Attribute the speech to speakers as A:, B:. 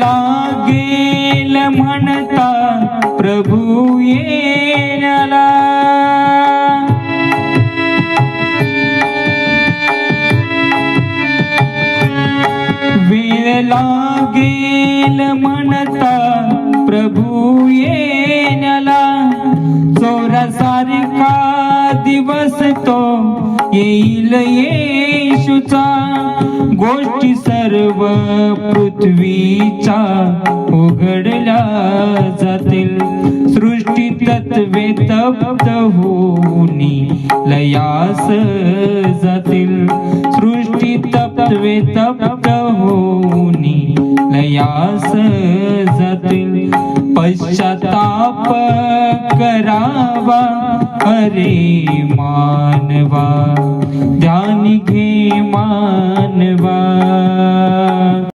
A: लागेल म्हणता प्रभू येण्याला, वेळ लागेल म्हणता प्रभू येण्याला, चोरासारखा दिवस तो येईल येशूचा, गोष्टी सर्व पृथ्वीच्या उघडल्या जातील, सृष्टी तत्वे तप्त होऊनी लयास जातील, सृष्टी तत्वे तप्त होऊनी लयास जातील, पश्चाताप करावा अरे मानवा, ध्यान घे मानवा.